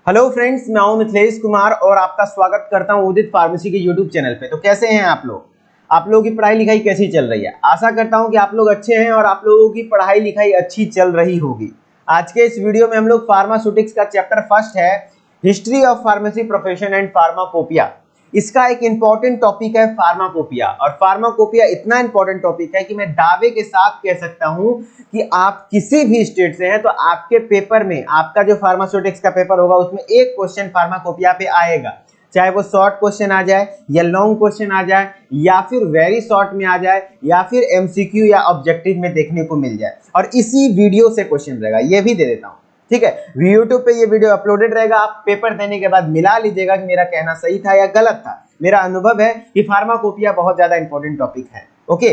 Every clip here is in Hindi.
हेलो फ्रेंड्स, मैं हूं मिथिलेश कुमार और आपका स्वागत करता हूं उदित फार्मेसी के यूट्यूब चैनल पे। तो कैसे हैं आप लोग? आप लोगों की पढ़ाई लिखाई कैसी चल रही है? आशा करता हूं कि आप लोग अच्छे हैं और आप लोगों की पढ़ाई लिखाई अच्छी चल रही होगी। आज के इस वीडियो में हम लोग फार्मास्यूटिक्स का चैप्टर फर्स्ट है, history of pharmacy profession and pharmacopoeia. इसका एक इंपॉर्टेंट टॉपिक है फार्माकोपिया, और फार्माकोपिया इतना इंपॉर्टेंट टॉपिक है कि मैं दावे के साथ कह सकता हूं कि आप किसी भी स्टेट से हैं तो आपके पेपर में, आपका जो फार्मास्यूटिक्स का पेपर होगा उसमें एक क्वेश्चन फार्माकोपिया पे आएगा। चाहे वो शॉर्ट क्वेश्चन आ जाए या लॉन्ग क्वेश्चन आ जाए या फिर वेरी शॉर्ट में आ जाए या फिर एमसीक्यू या ऑब्जेक्टिव में देखने को मिल जाए, और इसी वीडियो से क्वेश्चन रहेगा, ये भी दे देता हूं। ठीक है, यूट्यूब पे ये वीडियो अपलोडेड रहेगा। आप पेपर देने के बाद मिला लीजिएगा कि मेरा कहना सही था या गलत था। मेरा अनुभव है कि फार्माकोपिया बहुत ज्यादा इंपॉर्टेंट टॉपिक है। ओके,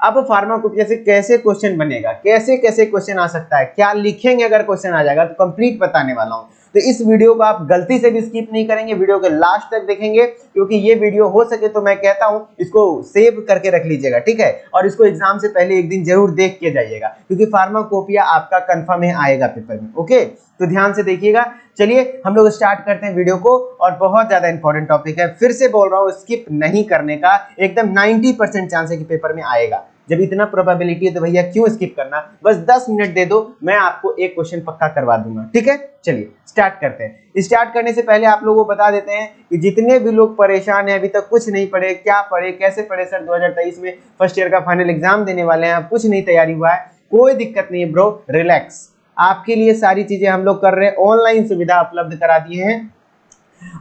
अब फार्माकोपिया से कैसे क्वेश्चन बनेगा, कैसे कैसे क्वेश्चन आ सकता है, क्या लिखेंगे अगर क्वेश्चन आ जाएगा, तो कंप्लीट बताने वाला हूं। तो इस वीडियो को आप गलती से भी स्किप नहीं करेंगे, वीडियो के लास्ट तक देखेंगे, क्योंकि ये वीडियो हो सके तो मैं कहता हूं इसको सेव करके रख लीजिएगा। ठीक है, और इसको एग्जाम से पहले एक दिन जरूर देख के जाइएगा, क्योंकि फार्माकोपिया आपका कंफर्म है आएगा पेपर में। ओके, तो ध्यान से देखिएगा। चलिए हम लोग स्टार्ट करते हैं वीडियो को, और बहुत ज्यादा इंपॉर्टेंट टॉपिक है। फिर से बोल रहा हूं, स्किप नहीं करने का, एकदम 90% चांस है कि पेपर में आएगा। जब इतना प्रोबेबिलिटी है तो भैया क्यों स्किप करना, बस 10 मिनट दे दो, मैं आपको एक क्वेश्चन पक्का करवा दूंगा। ठीक है, चलिए स्टार्ट करते हैं। स्टार्ट करने से पहले आप लोगों को बता देते हैं कि जितने भी लोग परेशान हैं, अभी तक कुछ नहीं पढ़े, क्या पढ़े, कैसे पढ़े, सर 2023 में फर्स्ट ईयर का फाइनल एग्जाम देने वाले हैं, कुछ नहीं तैयारी हुआ है, कोई दिक्कत नहीं है ब्रो, रिलैक्स। आपके लिए सारी चीजें हम लोग कर रहे हैं, ऑनलाइन सुविधा उपलब्ध करा दिए हैं।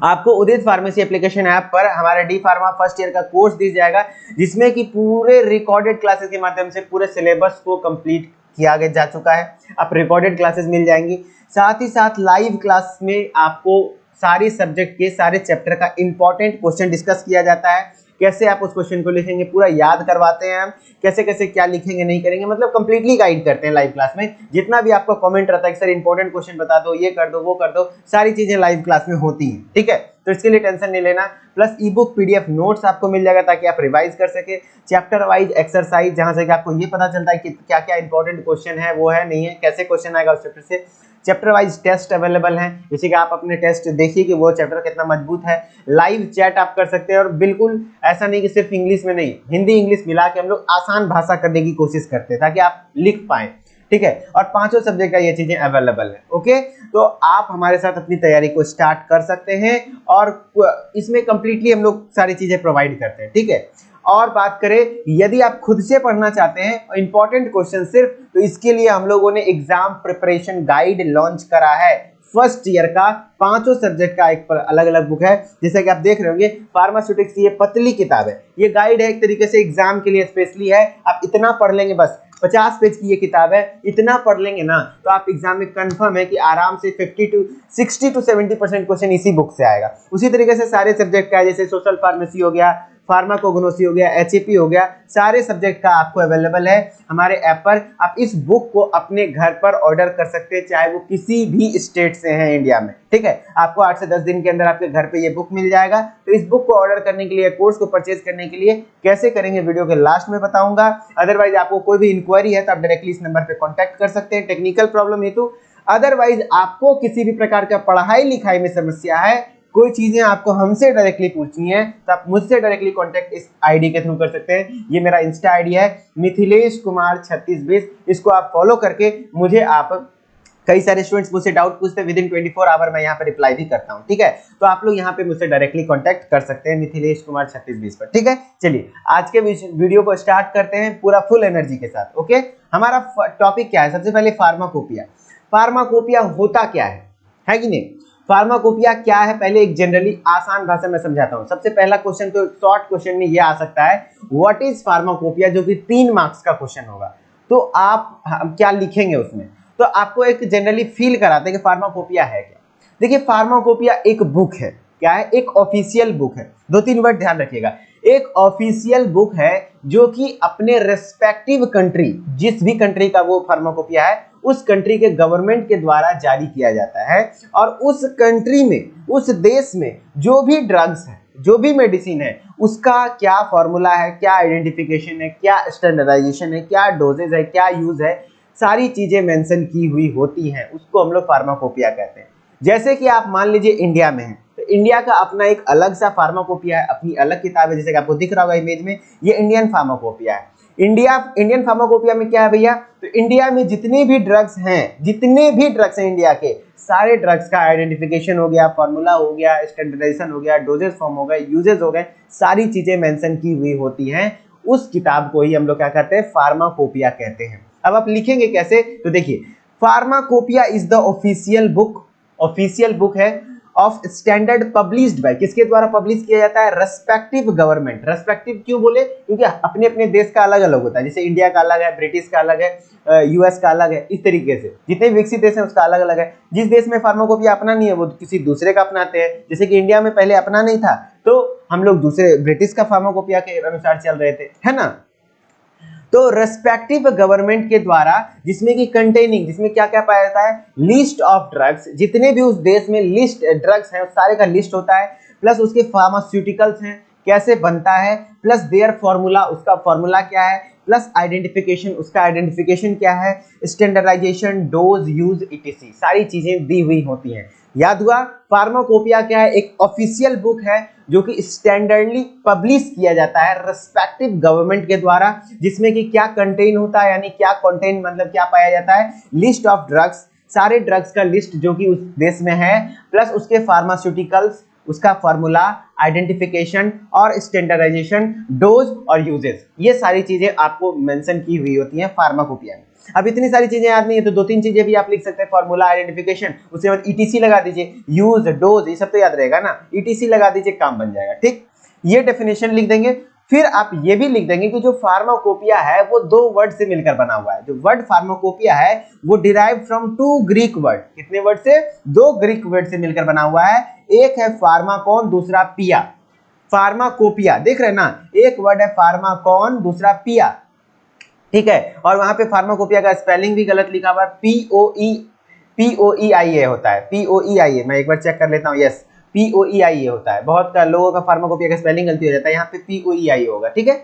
आपको उदित फार्मेसी एप्लीकेशन ऐप पर हमारा डी फार्मा फर्स्ट ईयर का कोर्स दी जाएगा, जिसमें कि पूरे रिकॉर्डेड क्लासेस के माध्यम से पूरे सिलेबस को कंप्लीट किया गया जा चुका है। आप रिकॉर्डेड क्लासेस मिल जाएंगी, साथ ही साथ लाइव क्लास में आपको सारे सब्जेक्ट के सारे चैप्टर का इंपॉर्टेंट क्वेश्चन डिस्कस किया जाता है। कैसे आप उस क्वेश्चन को लिखेंगे पूरा याद करवाते हैं हम, कैसे कैसे क्या लिखेंगे नहीं करेंगे, मतलब कंप्लीटली गाइड करते हैं लाइव क्लास में। जितना भी आपका कमेंट रहता है कि सर इंपॉर्टेंट क्वेश्चन बता दो, ये कर दो, वो कर दो, सारी चीजें लाइव क्लास में होती हैं। ठीक है, तो इसके लिए टेंशन नहीं लेना। प्लस ई बुक पीडीएफ नोट्स आपको मिल जाएगा, ताकि आप रिवाइज कर सके, चैप्टर वाइज एक्सरसाइज, जहां से कि आपको ये पता चलता है कि क्या क्या इंपॉर्टेंट क्वेश्चन है, वो है नहीं है, कैसे क्वेश्चन आएगा उस चैप्टर से। चैप्टर वाइज टेस्ट अवेलेबल हैं, जैसे कि आप अपने टेस्ट देखिए कि वो चैप्टर कितना मजबूत है। लाइव चैट आप कर सकते हैं, और बिल्कुल ऐसा नहीं कि सिर्फ इंग्लिश में नहीं, हिंदी इंग्लिश मिला के हम लोग आसान भाषा करने की कोशिश करते हैं ताकि आप लिख पाए। ठीक है, और पांचों सब्जेक्ट का ये चीजें अवेलेबल है। ओके, तो आप हमारे साथ अपनी तैयारी को स्टार्ट कर सकते हैं, और इसमें कंप्लीटली हम लोग सारी चीजें प्रोवाइड करते हैं। ठीक है, और बात करें यदि आप खुद से पढ़ना चाहते हैं इंपॉर्टेंट क्वेश्चन सिर्फ, तो इसके लिए हम लोगों ने एग्जाम प्रिपरेशन गाइड लॉन्च करा है। फर्स्ट ईयर का पांचों सब्जेक्ट का एक अलग अलग बुक है, जैसे कि आप देख रहे होंगे। फार्मास्यूटिक्स ये पतली किताब है, ये गाइड है एक तरीके से एग्जाम के लिए स्पेशली है। आप इतना पढ़ लेंगे, बस 50 पेज की ये किताब है, इतना पढ़ लेंगे ना तो आप एग्जाम में कंफर्म है कि आराम से 60 to 70% क्वेश्चन इसी बुक से आएगा। उसी तरीके से सारे सब्जेक्ट का है, जैसे सोशल फार्मेसी हो गया, फार्माकोग्नोसी हो गया, एचएपी हो गया, सारे सब्जेक्ट का आपको अवेलेबल है हमारे ऐप पर। आप इस बुक को अपने घर पर ऑर्डर कर सकते हैं, चाहे वो किसी भी स्टेट से हैं इंडिया में। ठीक है, आपको 8 से 10 दिन के अंदर आपके घर पे ये बुक मिल जाएगा। तो इस बुक को ऑर्डर करने के लिए, कोर्स को परचेज करने के लिए कैसे करेंगे वीडियो के लास्ट में बताऊंगा। अदरवाइज आपको कोई भी इंक्वायरी है तो आप डायरेक्टली इस नंबर पर कॉन्टैक्ट कर सकते हैं टेक्निकल प्रॉब्लम हेतु। अदरवाइज आपको किसी भी प्रकार का पढ़ाई लिखाई में समस्या है, कोई चीजें आपको हमसे डायरेक्टली पूछनी है, तो आप मुझसे डायरेक्टली कांटेक्ट इस आईडी के थ्रू कर सकते हैं। ये मेरा इंस्टा आईडी है मिथिलेश कुमार 3620, इसको आप फॉलो करके मुझे आप, कई सारे स्टूडेंट्स मुझसे डाउट पूछते हैं, विद इन 24 आवर मैं यहाँ पे रिप्लाई भी करता हूँ। ठीक है, तो आप लोग यहाँ पे मुझसे डायरेक्टली कांटेक्ट कर सकते हैं मिथिलेश कुमार 3620 पर। ठीक है, चलिए आज के वीडियो को स्टार्ट करते हैं पूरा फुल एनर्जी के साथ। ओके, हमारा टॉपिक क्या है? सबसे पहले फार्माकोपिया। फार्माकोपिया होता क्या है कि नहीं? फार्माकोपिया क्या है, पहले एक जनरली आसान भाषा में समझाता हूं। सबसे पहला क्वेश्चन तो शॉर्ट क्वेश्चन में ये आ सकता है, व्हाट इज फार्माकोपिया, जो कि 3 मार्क्स का क्वेश्चन होगा। तो आप क्या लिखेंगे उसमें, तो आपको एक जनरली फील कराते हैं कि फार्माकोपिया है क्या। देखिए, फार्माकोपिया एक बुक है। क्या है? एक ऑफिशियल बुक है। 2-3 वर्ड ध्यान रखिएगा, एक ऑफिशियल बुक है जो कि अपने रेस्पेक्टिव कंट्री, जिस भी कंट्री का वो फार्माकोपिया है, उस कंट्री के गवर्नमेंट के द्वारा जारी किया जाता है। और उस कंट्री में, उस देश में जो भी ड्रग्स है, जो भी मेडिसिन है, उसका क्या फॉर्मूला है, क्या आइडेंटिफिकेशन है, क्या स्टैंडर्डाइजेशन है, क्या डोजेज है, क्या यूज है, सारी चीजें मेंशन की हुई होती हैं, उसको हम लोग फार्माकोपिया कहते हैं। जैसे कि आप मान लीजिए इंडिया में है, तो इंडिया का अपना एक अलग सा फार्माकोपिया है, अपनी अलग किताब है, जैसे कि आपको दिख रहा होगा इमेज में, ये इंडियन फार्माकोपिया है। इंडियन फार्माकोपिया में क्या है भैया, तो इंडिया में जितने भी ड्रग्स हैं इंडिया के, सारे ड्रग्स का आइडेंटिफिकेशन हो गया, फॉर्मूला हो गया, स्टैंडर्डाइजेशन हो गया, डोजेस फॉर्म हो गए, यूजेस हो गए, सारी चीजें मेंशन की हुई होती हैं। उस किताब को ही हम लोग क्या कहते हैं, फार्माकोपिया कहते हैं। अब आप लिखेंगे कैसे, तो देखिए, pharmacopoeia is the official book है ऑफ स्टैंडर्ड पब्लिश्ड बाय, किसके द्वारा पब्लिश किया जाता है, रेस्पेक्टिव गवर्नमेंट। रेस्पेक्टिव क्यों बोले, क्योंकि अपने अपने देश का अलग अलग होता है, जैसे इंडिया का अलग है, ब्रिटिश का अलग है, यूएस का अलग है, इस तरीके से जितने विकसित देश हैं उसका अलग अलग है। जिस देश में फार्माकोपिया अपना नहीं है वो किसी दूसरे का अपनाते हैं, जैसे कि इंडिया में पहले अपना नहीं था तो हम लोग दूसरे ब्रिटिश का फार्माकोपिया के अनुसार चल रहे थे, है ना। तो रेस्पेक्टिव गवर्नमेंट के द्वारा, जिसमें कि कंटेनिंग, जिसमें क्या क्या पाया जाता है, लिस्ट ऑफ ड्रग्स, जितने भी उस देश में लिस्ट ड्रग्स हैं उस सारे का लिस्ट होता है, प्लस उसके फार्मास्यूटिकल्स हैं, कैसे बनता है, प्लस देयर फॉर्मूला, उसका फॉर्मूला क्या है, प्लस आइडेंटिफिकेशन, उसका आइडेंटिफिकेशन क्या है, स्टैंडर्डाइजेशन, डोज, यूज, ईटीसी, सारी चीजें दी हुई होती हैं। याद हुआ, फार्माकोपिया क्या है, एक ऑफिशियल बुक है जो कि स्टैंडर्डली पब्लिश किया जाता है रेस्पेक्टिव गवर्नमेंट के द्वारा, जिसमें कि क्या कंटेन होता है, यानी क्या कंटेन मतलब क्या पाया जाता है, लिस्ट ऑफ ड्रग्स, सारे ड्रग्स का लिस्ट जो कि उस देश में है, प्लस उसके फार्मास्यूटिकल्स, उसका फॉर्मूला, आइडेंटिफिकेशन और स्टैंडर्डाइजेशन, डोज और यूजेस, ये सारी चीजें आपको मेंशन की हुई होती हैं फार्माकोपिया में। अब इतनी सारी चीजें याद नहीं है तो दो तीन चीजें भी आप लिख सकते हैं, फॉर्मूला, आइडेंटिफिकेशन, उसके बाद ईटीसी लगा दीजिए, यूज, डोज, ये सब तो याद रहेगा ना, ईटीसी लगा दीजिए, काम बन जाएगा। ठीक, ये डेफिनेशन लिख देंगे। फिर आप ये भी लिख देंगे कि जो फार्माकोपिया है वो दो वर्ड से मिलकर बना हुआ है। जो वर्ड फार्माकोपिया है वो derive from two Greek word, कितने वर्ड से, दो ग्रीक वर्ड से मिलकर बना हुआ है। एक है फार्माकोन, दूसरा पिया। फार्माकोपिया देख रहे हैं ना, एक वर्ड है फार्माकोन, दूसरा पिया, ठीक है। और वहां पे फार्माकोपिया का स्पेलिंग भी गलत लिखा हुआ है, POEIA होता है, POEIA, मैं एक बार चेक कर लेता हूँ, यस POEIA होता है। बहुत लोगों का फार्माकोपिया का स्पेलिंग गलती हो जाता है, यहाँ पे POEIA होगा, ठीक है।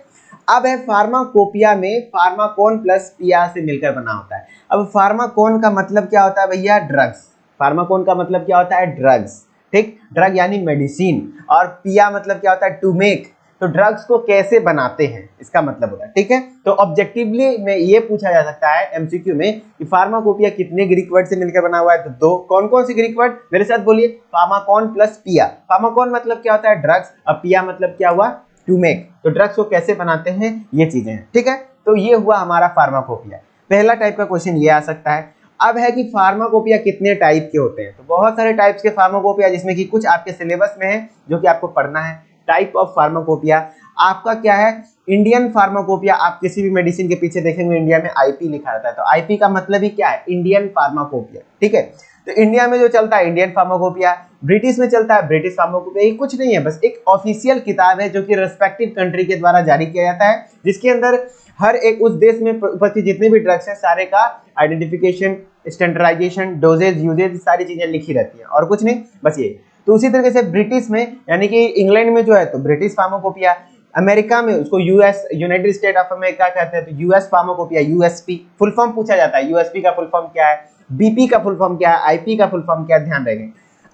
अब है फार्माकोपिया में फार्माकोन प्लस पिया से मिलकर बना होता है। अब फार्माकोन का मतलब क्या होता है भैया, ड्रग्स। फार्माकोन का मतलब क्या होता है, ड्रग्स, ठीक, ड्रग यानी मेडिसिन। और पिया मतलब क्या होता है, टू मेक, तो ड्रग्स को कैसे बनाते हैं इसका मतलब होता है, ठीक है। तो ऑब्जेक्टिवली में ये पूछा जा सकता है एमसीक्यू में कि फार्माकोपिया कितने ग्रीक वर्ड से मिलकर बना हुआ है, तो दो। कौन कौन से ग्रीक वर्ड, मेरे साथ बोलिए, फार्माकोन प्लस पिया। फार्माकोन मतलब क्या होता है, ड्रग्स, और पिया मतलब क्या हुआ, टू मेक, तो ड्रग्स को कैसे बनाते हैं, ये चीजें हैं, ठीक है। तो ये हुआ हमारा फार्माकोपिया। पहला टाइप का क्वेश्चन ये आ सकता है। अब है कि फार्माकोपिया कितने टाइप के होते हैं, तो बहुत सारे टाइप्स के फार्माकोपिया, जिसमें कि कुछ आपके सिलेबस में है जो कि आपको पढ़ना है। टाइप ऑफ फार्माकोपिया आपका क्या है, इंडियन फार्माकोपिया। आप किसी भी मेडिसिन के पीछे देखेंगे इंडिया में आईपी लिखा रहता है, तो आईपी का मतलब ही क्या है, इंडियन फार्माकोपिया, ठीक है। तो इंडिया में जो चलता है इंडियन फार्माकोपिया, ब्रिटिश में चलता है ब्रिटिश फार्माकोपिया। ये कुछ नहीं है, बस एक ऑफिशियल किताब है जो कि रेस्पेक्टिव कंट्री के द्वारा जारी किया जाता है, जिसके अंदर हर एक उस देश में उपस्थित जितने भी ड्रग्स हैं सारे का आइडेंटिफिकेशन, स्टैंडर्डाइजेशन, डोजेज, यूजेज, सारी चीजें लिखी रहती हैं, और कुछ नहीं, बस ये। तो उसी तरीके से ब्रिटिश में, यानी कि इंग्लैंड में जो है तो ब्रिटिश फार्माकोपिया, अमेरिका में उसको US, United state of America कहते हैं, तो US pharmacopoeia, USP. Full form पूछा जाता है, यूएसपी का फुल फॉर्म क्या है, बीपी का फुल फॉर्म क्या है, आईपी का फुल फॉर्म क्या है, ध्यान रखें।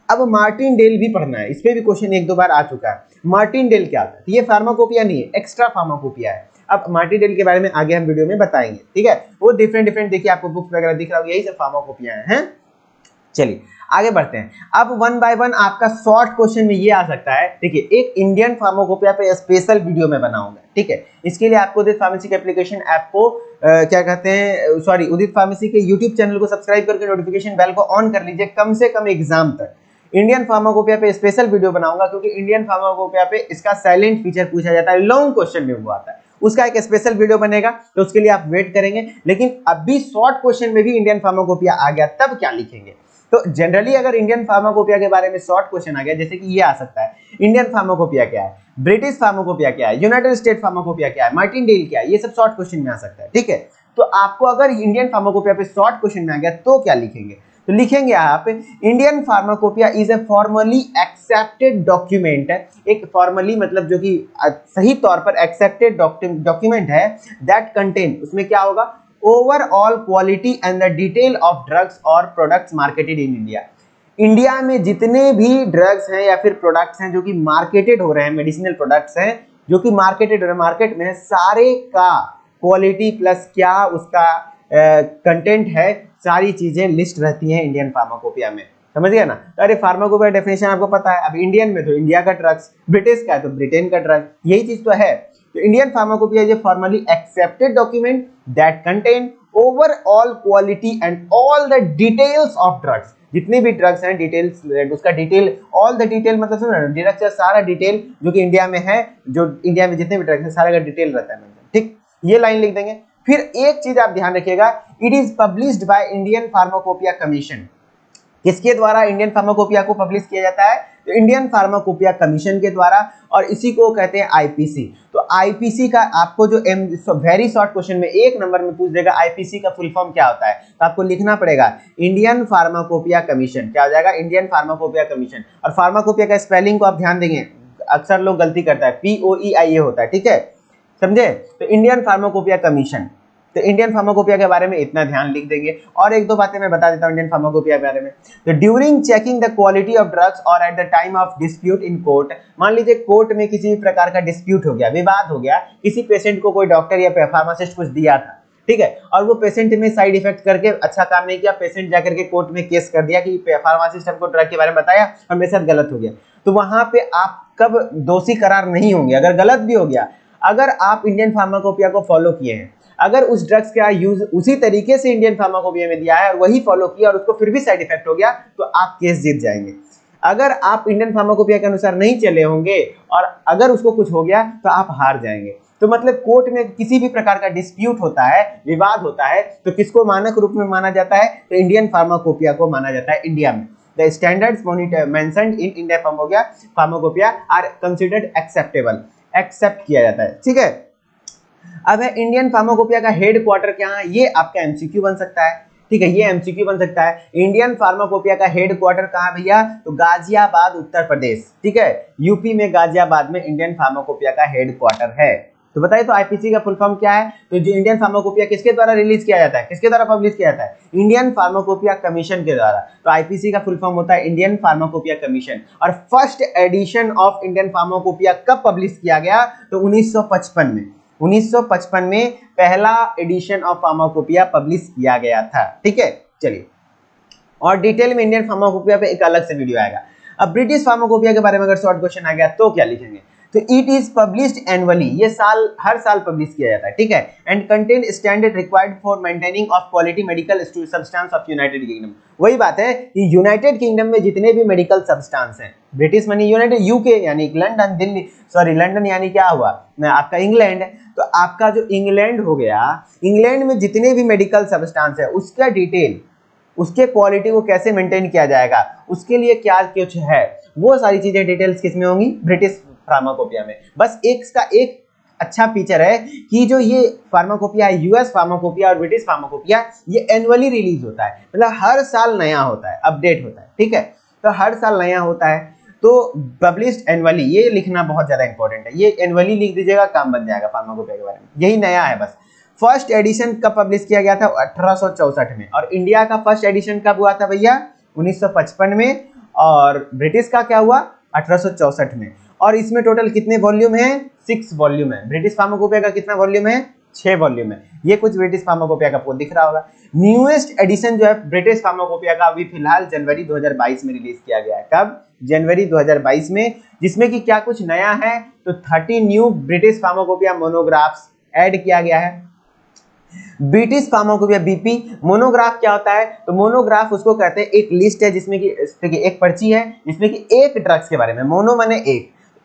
अब मार्टिनडेल भी पढ़ना है, इस पे भी क्वेश्चन एक दो बार आ चुका है। मार्टिनडेल क्या होता है, ये फार्माकोपिया नहीं है, एक्स्ट्रा फार्माकोपिया है। अब मार्टिनडेल के बारे में आगे हम वीडियो में बताएंगे, ठीक है। वो डिफरेंट देखिए, आपको बुक्स वगैरह दिख रहा होगा, यही सब फार्माकोपिया हैं। चलिए आगे बढ़ते हैं। अब वन बाय वन आपका शॉर्ट क्वेश्चन में ये आ सकता है। देखिए, एक इंडियन फार्माकोपिया पे स्पेशल वीडियो में बनाऊंगा, ठीक है। इसके लिए आपको उदित फार्मेसी के एप्लीकेशन ऐप को क्या कहते हैं, सॉरी, उदित फार्मेसी के यूट्यूब चैनल को सब्सक्राइब करके नोटिफिकेशन बेल को ऑन कर लीजिए। कम से कम एग्जाम तक इंडियन फार्माकोपिया पे स्पेशल वीडियो बनाऊंगा, क्योंकि इंडियन फार्माकोपिया पे इसका साइलेंट फीचर पूछा जाता है, लॉन्ग क्वेश्चन में वो आता है, उसका एक स्पेशल वीडियो बनेगा, तो उसके लिए आप वेट करेंगे। लेकिन अभी शॉर्ट क्वेश्चन में भी इंडियन फार्माकोपिया आ गया, तब क्या लिखेंगे। तो जनरली अगर इंडियन फार्माकोपिया के बारे में शॉर्ट क्वेश्चन आ गया, जैसे कि ये आ सकता है, इंडियन फार्माकोपिया क्या है, ब्रिटिश फार्माकोपिया क्या है, यूनाइटेड स्टेट फार्माकोपिया क्या है, मार्टिनडेल क्या है, ये सब शॉर्ट क्वेश्चन में आ सकता है, ठीक है। तो आपको अगर इंडियन फार्माकोपिया पे शॉर्ट क्वेश्चन में आ गया तो क्या लिखेंगे, तो लिखेंगे आप, Indian pharmacopoeia is a formally accepted document. एक फॉर्मली मतलब जो कि सही तौर पर एक्सेप्टेड डॉक्यूमेंट है, दैट कंटेन, उसमें क्या होगा, overall quality and the detail of drugs और products marketed in India. India में जितने भी ड्रग्स हैं या फिर प्रोडक्ट्स हैं जो कि मार्केटेड हो रहे हैं, मेडिसिनल प्रोडक्ट्स हैं जो कि मार्केटेड हो रहे हैं, मार्केट में सारे का क्वालिटी प्लस क्या उसका कंटेंट है, सारी चीजें लिस्ट रहती हैं इंडियन फार्माकोपिया में। समझ गया ना। तो अरे फार्माकोपिया डेफिनेशन आपको पता है, अब इंडियन में तो इंडिया का ड्रग्स, ब्रिटिश का है तो ब्रिटेन का ड्रग, यही चीज तो है। तो Indian pharmacopoeia is a formally accepted document that contain overall quality and all the details of drugs. जितने भी ड्रग्स हैं डिटेल्स, उसका डिटेल, ऑल द डिटेल मतलब समझ रहे हो, ड्रग्स का सारा डिटेल जो कि इंडिया में है, जो इंडिया में जितने भी ड्रग्स हैं सारा का डिटेल रहता है। ठीक, ये लाइन लिख देंगे। फिर एक चीज आप ध्यान रखिएगा, it is published by Indian pharmacopoeia commission. किसके द्वारा इंडियन फार्माकोपिया को पब्लिश किया जाता है? तो इंडियन फार्माकोपिया कमीशन के द्वारा, और इसी को कहते हैं आईपीसी। तो आईपीसी का आपको जो वेरी शॉर्ट क्वेश्चन में 1 नंबर में पूछ देगा आईपीसी का फुल फॉर्म क्या होता है, तो आपको लिखना पड़ेगा इंडियन फार्माकोपिया कमीशन। क्या हो जाएगा? Indian pharmacopoeia commission. और फार्माकोपिया का स्पेलिंग को आप ध्यान देंगे, अक्सर लोग गलती करता है, POEIA होता है, ठीक है, समझे। तो इंडियन फार्माकोपिया कमीशन, तो इंडियन फार्माकोपिया के बारे में इतना ध्यान लिख देंगे। और एक दो बातें मैं बता देता हूं इंडियन फार्माकोपिया के बारे में। तो during checking the quality of drugs और at the time of dispute in court, मान लीजिए कोर्ट में किसी भी प्रकार का डिस्प्यूट हो गया, विवाद हो गया, किसी पेशेंट को कोई डॉक्टर या फार्मासिस्ट कुछ दिया था, ठीक है, और वो पेशेंट में साइड इफेक्ट करके अच्छा काम नहीं किया, पेशेंट जाकर के कोर्ट में केस कर दिया कि फार्मासिस्ट हमको ड्रग के बारे में बताया और मेरे साथ गलत हो गया। तो वहां पे आप कब दोषी करार नहीं होंगे अगर गलत भी हो गया, अगर आप इंडियन फार्माकोपिया को फॉलो किए हैं, अगर उस ड्रग्स का यूज उसी तरीके से इंडियन फार्माकोपिया में दिया है और वही फॉलो किया और उसको फिर भी साइड इफेक्ट हो गया, तो आप केस जीत जाएंगे। अगर आप इंडियन फार्माकोपिया के अनुसार नहीं चले होंगे और अगर उसको कुछ हो गया तो आप हार जाएंगे। तो मतलब कोर्ट में किसी भी प्रकार का डिस्प्यूट होता है, विवाद होता है, तो किसको मानक रूप में माना जाता है? तो इंडियन फार्माकोपिया को माना जाता है इंडिया में। The standards mentioned in Indian pharmacopoeia are considered acceptable, accept किया जाता है, ठीक है। अब है इंडियन फार्माकोपिया का हेड क्वार्टर क्या है? ये आपका एमसीक्यू बन सकता है, ठीक है, ये एमसीक्यू बन सकता है। इंडियन फार्माकोपिया का हेड क्वार्टर कहाँ भैया? तो गाजियाबाद, उत्तर प्रदेश, ठीक है, यूपी में गाजियाबाद में इंडियन फार्माकोपिया का हेड क्वार्टर है। तो बताइए तो आईपीसी का फुल फॉर्म क्या है? तो जो इंडियन फार्माकोपिया किसके द्वारा रिलीज किया जाता है, किसके द्वारा पब्लिश किया जाता है? इंडियन फार्माकोपिया कमीशन के द्वारा। तो आईपीसी का फुल फॉर्म होता है इंडियन फार्माकोपिया कमीशन। और first edition of Indian pharmacopoeia कब पब्लिश किया गया? तो 1955 में, 1955 में पहला एडिशन ऑफ फार्माकोपिया पब्लिश किया गया था, ठीक है। चलिए, और डिटेल में इंडियन फार्माकोपिया पे एक अलग से वीडियो आएगा। अब ब्रिटिश फार्माकोपिया के बारे में अगर शॉर्ट क्वेश्चन आ गया तो क्या लिखेंगे? तो इट इज पब्लिश्ड एनुअली, ये हर साल पब्लिश किया जाता है, ठीक है, and contain standard required for maintaining of quality medical substance of United kingdom. वही बात है कि यूनाइटेड किंगडम में जितने भी मेडिकल सब्सटेंस हैं, ब्रिटिश मनी यूनाइटेड, यूके यानी लंदन, दिल्ली, सॉरी लंदन यानी क्या हुआ आपका इंग्लैंड, तो आपका जो इंग्लैंड हो गया, इंग्लैंड में जितने भी मेडिकल सब्सटेंस है उसका डिटेल, उसके क्वालिटी को कैसे मेंटेन किया जाएगा, उसके लिए क्या कुछ है, वो सारी चीजें डिटेल्स किसमें होंगी? ब्रिटिश फार्माकोपिया में। बस एक का एक अच्छा फीचर है कि जो ये फार्माकोपिया है, यूएस फार्माकोपिया और ब्रिटिश फार्माकोपिया, ये एनुअली रिलीज होता है, मतलब हर साल नया होता है, अपडेट होता है, ठीक है, तो हर साल नया होता है। तो पब्लिश्ड एनुअली, ये लिखना बहुत ज्यादा इंपॉर्टेंट है, ये एनुअली लिख दीजिएगा, काम बन जाएगा फार्माकोपिया के बारे में, यही नया है बस। फर्स्ट एडिशन कब पब्लिश किया गया था? 1864 में। और इंडिया का फर्स्ट एडिशन कब हुआ था भैया? 1955 में। और ब्रिटिश का क्या हुआ? 1864 में। और इसमें टोटल कितने वॉल्यूम है? 6 वॉल्यूम है। ब्रिटिश फार्माकोपिया का कितना वॉल्यूम है? 6 वॉल्यूम है। ये कुछ ब्रिटिश फार्माकोपिया का आपको दिख रहा होगा। न्यूएस्ट एडिशन जो है ब्रिटिश फार्माकोपिया का अभी फिलहाल जनवरी 2022 में रिलीज किया गया है। कब? जनवरी 2022 में, जिसमें कि क्या कुछ नया है? तो 30 new British pharmacopoeia monographs add किया गया है। ब्रिटिश फार्माकोपिया बीपी मोनोग्राफ क्या होता है? तो मोनोग्राफ उसको कहते हैं, एक लिस्ट है जिसमें कि एक पर्ची है जिसमें कि एक ड्रग्स के बारे में, मोनो माने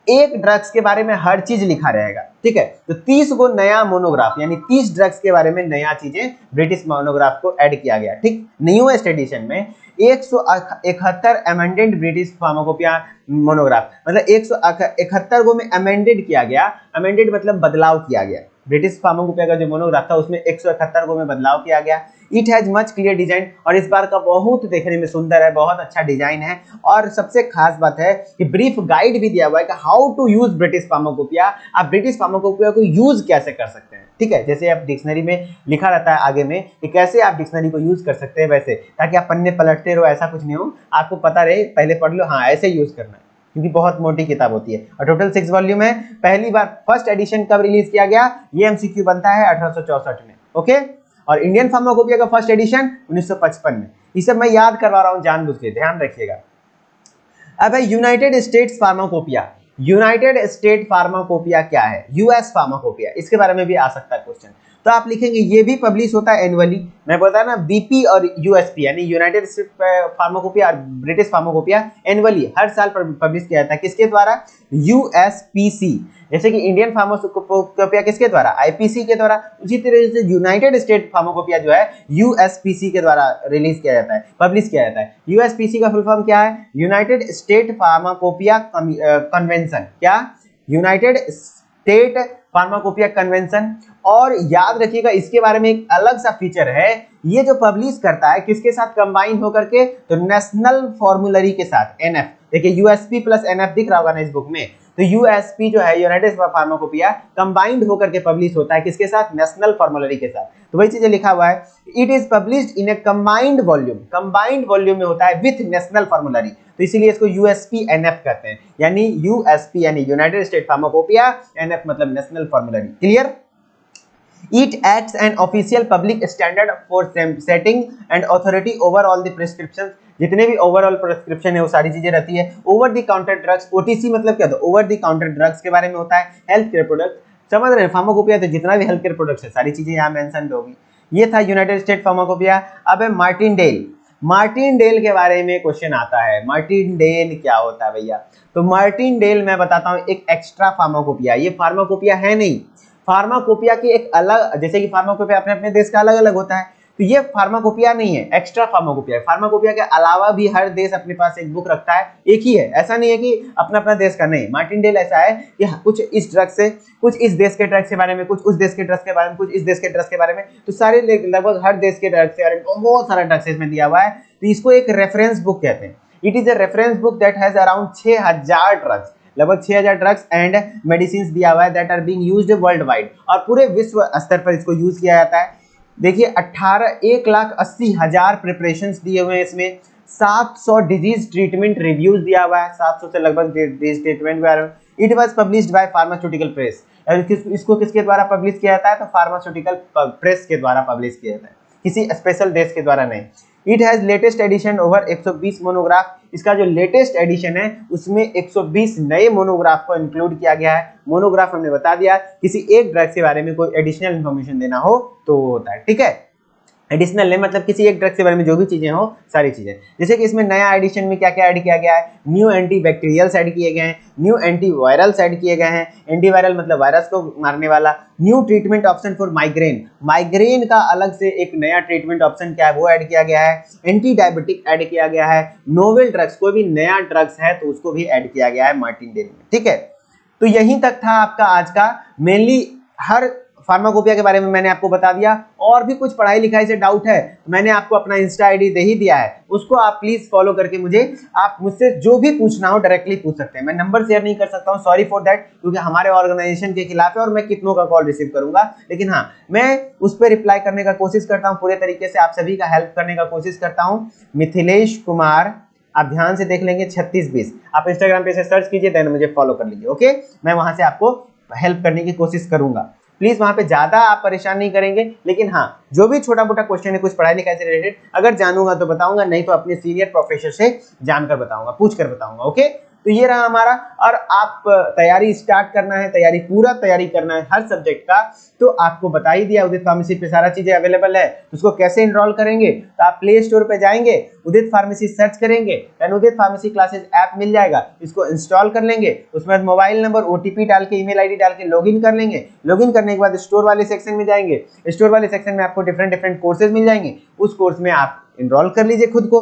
एक ड्रग्स के बारे में हर चीज लिखा रहेगा, ठीक है। तो 30 को नया मोनोग्राफ यानी 30 ड्रग्स के बारे में नया चीजें ब्रिटिश मोनोग्राफ को ऐड किया गया, ठीक। न्यूएस्ट एडिशन में 171 अमेंडेड ब्रिटिश फार्माकोपिया मोनोग्राफ, मतलब 171 को में अमेंडेड किया गया। अमेंडेड मतलब बदलाव किया गया, ब्रिटिश फार्माकोपिया का जो मोनोग्राफ था उसमें 171 गो में बदलाव किया गया। It has much clear design, और इस बार का बहुत देखने में सुंदर है, बहुत अच्छा डिजाइन है। और सबसे खास बात है कि ब्रीफ गाइड भी दिया हुआ है कि how to use British pharmacopoeia, आप ब्रिटिश फार्माकोपिया को यूज कैसे कर सकते हैं। ठीक है, जैसे आप डिक्शनरी में लिखा रहता है आगे में कि कैसे आप डिक्शनरी को यूज कर सकते हैं, वैसे, ताकि आप पन्ने पलटते रहो, ऐसा कुछ नहीं हो, आपको पता रहे, पहले पढ़ लो, हाँ ऐसे यूज करना है, क्योंकि बहुत मोटी किताब होती है। और टोटल 6 वॉल्यूम है। पहली बार फर्स्ट एडिशन कब रिलीज किया गया, ये एमसीक्यू बनता है 1864 में। ओके, और इंडियन फार्माकोपिया का फर्स्ट एडिशन 1955 में। ये सब मैं याद करवा रहा हूं जानबूझ के, ध्यान रखिएगा। अब है United states pharmacopoeia. United state pharmacopoeia क्या है, यूएस फार्माकोपिया, इसके बारे में भी आ सकता है क्वेश्चन। तो आप लिखेंगे ये भी पब्लिश होता है एनुअली। मैं बोलता ना बीपी और यूएसपी यानी यूनाइटेड स्टेट फार्माकोपिया और ब्रिटिश फार्माकोपिया एनुअली हर साल पब्लिश किया जाता है। किसके द्वारा, यूएसपीसी। जैसे कि इंडियन फार्माकोपिया किसके द्वारा, आईपीसी के द्वारा, उसी तरह से यूनाइटेड स्टेट फार्माकोपिया जो है यूएसपीसी के द्वारा रिलीज किया जाता है, पब्लिश किया जाता है। यूएसपीसी का फुल फॉर्म क्या है, यूनाइटेड स्टेट फार्माकोपिया कन्वेंशन। क्या, यूनाइटेड स्टेट फार्माकोपिया कन्वेंशन। और याद रखिएगा इसके बारे में एक अलग सा फीचर है, ये जो पब्लिश करता है किसके साथ कंबाइन होकर के, तो नेशनल फॉर्मूलरी के साथ, एनएफ। देखिए यूएसपी प्लस एनएफ दिख रहा होगा ना इस बुक में, तो यूएसपी जो है यूनाइटेड फार्माकोपिया कंबाइंड होकर के पब्लिश होता है किसके साथ, नेशनल फॉर्मूलरी के साथ। तो वही चीजें लिखा हुआ है, it is published in A combined volume, combined volume में होता है विथ नेशनल फॉर्मूलरी, तो इसीलिए इसको यूएसपी एनएफ कहते हैं। यानी यूएसपी यानी यूनाइटेड स्टेट फार्माकोपिया, एनएफ मतलब national formulary. Clear. It acts an official public standard for setting and authority over all the prescriptions। जितने भी ओवरऑल प्रिस्क्रिप्शन है वो सारी चीजें रहती है। Over the counter drugs, OTC मतलब क्या होता है, ओवर द काउंटर ड्रग्स के बारे में होता है। हेल्थ केयर प्रोडक्ट, समझ रहे हैं, फार्माकोपिया तो जितना भी हेल्थ केयर प्रोडक्ट्स है सारी चीजें यहाँ मेंशन होगी। ये था यूनाइटेड स्टेट फार्माकोपिया। अब है मार्टिनडेल। मार्टिनडेल के बारे में क्वेश्चन आता है, मार्टिनडेल क्या होता है भैया। तो मार्टिनडेल मैं बताता हूँ एक एक्स्ट्रा फार्माकोपिया, ये फार्माकोपिया है नहीं, फार्माकोपिया की एक अलग, जैसे कि फार्माकोपिया अपने अपने देश का अलग अलग होता है, तो ये फार्माकोपिया नहीं है, एक्स्ट्रा फार्माकोपिया है। फार्माकोपिया के अलावा भी हर देश अपने पास एक बुक रखता है, एक ही है, ऐसा नहीं है कि अपना अपना देश का नहीं। मार्टिनडेल ऐसा है कि कुछ इस ड्रग से, कुछ इस देश के ड्रग्स के बारे में, कुछ उस देश के ड्रग्स के बारे में, कुछ इस देश के ड्रग्स के बारे में, तो सारे लगभग हर देश के ड्रग्स के बारे में बहुत सारा ड्रग्स इसमें दिया हुआ है। तो इसको एक रेफरेंस बुक कहते हैं। It is a reference book that has around 6000 drugs, लगभग 6000 ड्रग्स एंड मेडिसिन दिया हुआ है that are being used worldwide, और पूरे विश्व स्तर पर इसको यूज किया जाता है। देखिए 1,80,000 प्रिपरेशंस दिए हुए हैं इसमें, 700 डिजीज ट्रीटमेंट रिव्यूज दिया हुआ है, 700 से लगभग डिजीज ट्रीटमेंट के बारे में। It was published by pharmaceutical press, इसको किसके द्वारा पब्लिश किया जाता है, तो फार्मास्यूटिकल प्रेस के द्वारा पब्लिश किया जाता है, किसी स्पेशल देश के द्वारा नहीं। It has latest edition over 120 monograph, इसका जो लेटेस्ट एडिशन है उसमें 120 नए मोनोग्राफ को इंक्लूड किया गया है। मोनोग्राफ हमने बता दिया, किसी एक ड्रग के बारे में कोई एडिशनल इंफॉर्मेशन देना हो तो होता है, ठीक है। एडिशनल है मतलब किसी एक ड्रग के बारे में जो भी चीजें हो, सारी चीजें। जैसे कि इसमें नया एडिशन में क्या क्या ऐड किया गया है, न्यू एंटी बैक्टीरियल्स ऐड किए गए हैं, न्यू एंटी वायरल्स ऐड किए गए हैं, एंटी वायरल मतलब वायरस को मारने वाला, new treatment option for migraine, migraine का अलग से एक नया ट्रीटमेंट ऑप्शन क्या है वो ऐड किया गया है, एंटी डायबिटिक ऐड किया गया है, नोवेल ड्रग्स, कोई भी नया ड्रग्स है तो उसको भी ऐड किया गया है मार्टिनडेल में, ठीक है। तो यहीं तक था आपका आज का, मेनली हर फार्माकोपिया के बारे में मैंने आपको बता दिया। और भी कुछ पढ़ाई लिखाई से डाउट है तो मैंने आपको अपना इंस्टा आईडी दे ही दिया है, उसको आप प्लीज फॉलो करके आप मुझसे जो भी पूछना हो डायरेक्टली पूछ सकते हैं। मैं नंबर शेयर नहीं कर सकता हूं, सॉरी फॉर दैट, क्योंकि हमारे ऑर्गेनाइजेशन के खिलाफ है और मैं कितनों का कॉल रिसीव करूंगा, लेकिन हाँ मैं उस पर रिप्लाई करने का कोशिश करता हूँ, पूरे तरीके से आप सभी का हेल्प करने का कोशिश करता हूँ। मिथिलेश कुमार, आप ध्यान से देख लेंगे 3620, आप इंस्टाग्राम पे से सर्च कीजिए, देन मुझे फॉलो कर लीजिए, ओके। मैं वहां से आपको हेल्प करने की कोशिश करूंगा। प्लीज वहां पे ज्यादा आप परेशान नहीं करेंगे, लेकिन हाँ जो भी छोटा मोटा क्वेश्चन है कुछ पढ़ाई लिखाई से रिलेटेड अगर जानूंगा तो बताऊंगा, नहीं तो अपने सीनियर प्रोफेसर से जानकर बताऊंगा, पूछ कर बताऊंगा, ओके। तो ये रहा हमारा, और आप तैयारी स्टार्ट करना है, तैयारी पूरा तैयारी करना है हर सब्जेक्ट का, तो आपको बता ही दिया उदित फार्मेसी पे सारा चीजें अवेलेबल है। तो उसको कैसे इनरोल करेंगे, तो आप प्ले स्टोर पे जाएंगे, उदित फार्मेसी सर्च करेंगे, देन उदित फार्मेसी क्लासेस ऐप मिल जाएगा, इसको इंस्टॉल कर लेंगे, उसमें मोबाइल नंबर ओटीपी डाल के ईमेल आईडी डाल के लॉगिन कर लेंगे। लॉगिन करने के बाद स्टोर वाले सेक्शन में जाएंगे, स्टोर वाले सेक्शन में आपको डिफरेंट कोर्सेज मिल जाएंगे, उस कोर्स में आप इनरोल कर लीजिए खुद को,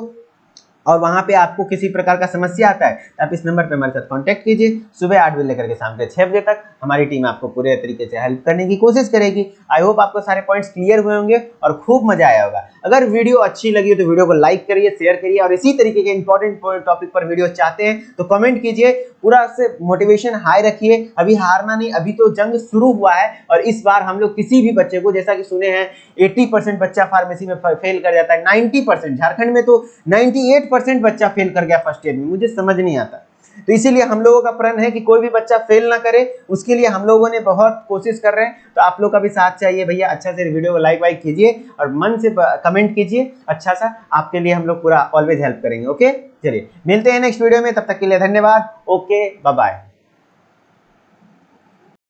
और वहां पे आपको किसी प्रकार का समस्या आता है तो आप इस नंबर पे हमारे साथ कांटेक्ट कीजिए। सुबह 8 बजे लेकर के शाम के 6 बजे तक हमारी टीम आपको पूरे तरीके से हेल्प करने की कोशिश करेगी। आई होप आपको सारे पॉइंट्स क्लियर हुए होंगे और खूब मजा आया होगा। अगर वीडियो अच्छी लगी हो तो वीडियो को लाइक करिए, शेयर करिए, और इसी तरीके के इंपॉर्टेंट टॉपिक पर वीडियो चाहते हैं तो कमेंट कीजिए। पूरा से मोटिवेशन हाई रखिए, अभी हारना नहीं, अभी तो जंग शुरू हुआ है। और इस बार हम लोग किसी भी बच्चे को, जैसा कि सुने हैं 80% बच्चा फार्मेसी में फेल कर जाता है, 90%, झारखंड में तो 98% बच्चा फेल कर गया फर्स्ट ईयर में, मुझे समझ नहीं आता। तो इसीलिए हम लोगों का प्रण है कि कोई भी बच्चा फेल ना करे, उसके लिए हम लोगों ने बहुत कोशिश कर रहे हैं। तो आप लोग का भी साथ चाहिए भैया, अच्छा से वीडियो को लाइक कीजिए और मन से कमेंट कीजिए अच्छा सा, आपके लिए हम लोग पूरा ऑलवेज हेल्प करेंगे। ओके, चलिए मिलते हैं नेक्स्ट वीडियो में, तब तक के लिए धन्यवाद। Okay, bye bye.